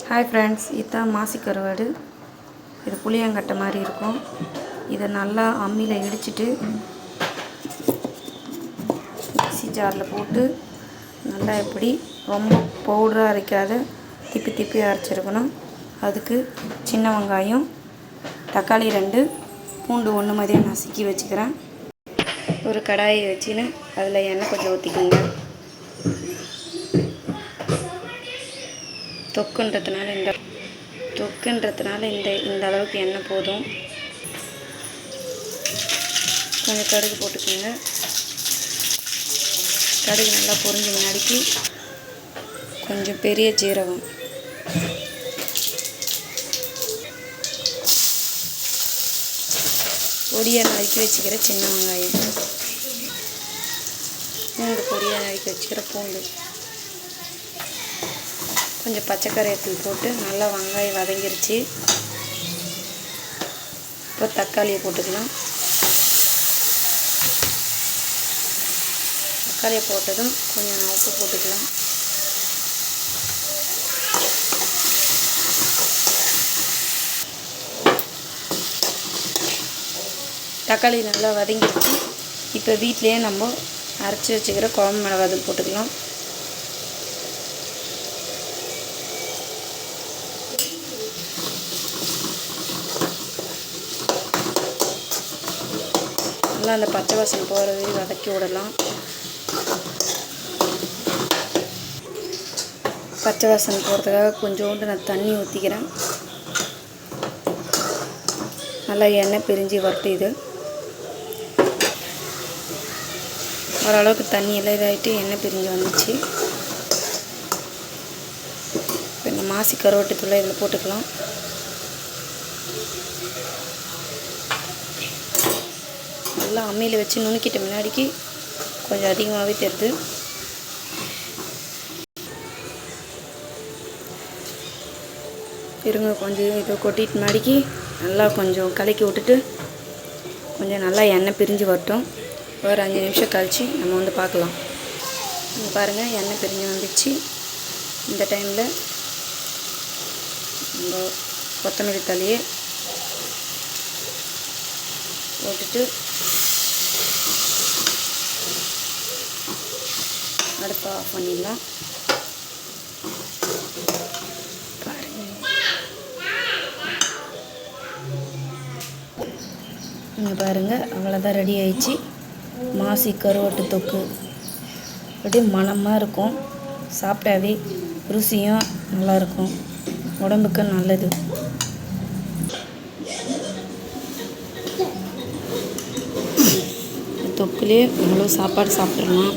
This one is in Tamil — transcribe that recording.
ஹாய் ஃப்ரெண்ட்ஸ், இதுதான் மாசி கருவாடு. இது புளியங்கட்டை மாதிரி இருக்கும். இதை நல்லா அம்மியில் இடிச்சிட்டு மிக்ஸி ஜாரில் போட்டு நல்லா எப்படி ரொம்ப பவுடராக அரைக்காத திப்பி திப்பி அரைச்சிருக்கணும். அதுக்கு சின்ன வெங்காயம், தக்காளி 2, பூண்டு 1 மதியம் நசுக்கி வச்சுக்கிறேன். ஒரு கடாயை வச்சுன்னு அதில் எண்ணெய் கொஞ்சம் ஊற்றிக்கோங்க. தொக்குன்றதுனால இந்த அளவுக்கு எண்ணெய் போதும். கொஞ்சம் கடுகு போட்டுக்கோங்க. கடுகு நல்லா பொரிஞ்ச முன்னாடிக்கு கொஞ்சம் பெரிய ஜீரகம், பொடியாக நறுக்கி வச்சுக்கிற சின்ன வெங்காயம், பூண்டு பொடியாக நறுக்கி வச்சுக்கிற பூண்டு, கொஞ்சம் பச்சைக்கரையத்தூள் போட்டு நல்லா வெங்காயம் வதங்கிருச்சு. இப்போ தக்காளியை போட்டுக்கலாம். தக்காளியை போட்டதும் கொஞ்சம் உப்பு போட்டுக்கலாம். தக்காளி நல்லா வதங்கிருச்சு. இப்போ வீட்டிலையே நம்ம அரைச்சி வச்சுக்கிற குழம்பு மிளகாய் போட்டுக்கலாம். நல்லா அந்த பச்சை வாசனை போகிற வரையும் வதக்கி விடலாம். பச்சை வாசனை போகிறதுக்காக கொஞ்சோண்டு நான் தண்ணி ஊற்றிக்கிறேன். நல்லா எண்ணெய் பிரிஞ்சு வரட்டு. இது ஓரளவுக்கு தண்ணி எல்லாம் இதாகிட்டு எண்ணெய் பிரிஞ்சு வந்துச்சு. இப்போ இந்த மாசி கருவாட்டு தூளை இதில் போட்டுக்கலாம். நல்லா அம்மியில் வச்சு நுணுக்கிட்ட முன்னாடிக்கு கொஞ்சம் அதிகமாகவே தெரியுது. இருங்க, கொஞ்சம் இதை கொட்டிட்டு முன்னாடிக்கு நல்லா கொஞ்சம் கலக்கி விட்டுட்டு கொஞ்சம் நல்லா எண்ணெய் பிரிஞ்சு வரட்டும். ஒரு 5 நிமிஷம் கழித்து நம்ம வந்து பார்க்கலாம். பாருங்கள், எண்ணெய் பிரிஞ்சு வந்துச்சு. இந்த டைமில் நம்ம கொத்தமல்லி தழையை போட்டுட்டு அடுப்பை ஆஃப் பண்ணிடலாம். இங்கே பாருங்கள், அவ்வளோதான், ரெடி ஆயிடுச்சு. மாசி கருவாட்டு தொக்கு அப்படியே மணமாக இருக்கும். சாப்பிட்டாவே ருசியும் நல்லாயிருக்கும், உடம்புக்கு நல்லது. தொக்குலேயே இவ்வளோ சாப்பாடு சாப்பிட்றலாம்.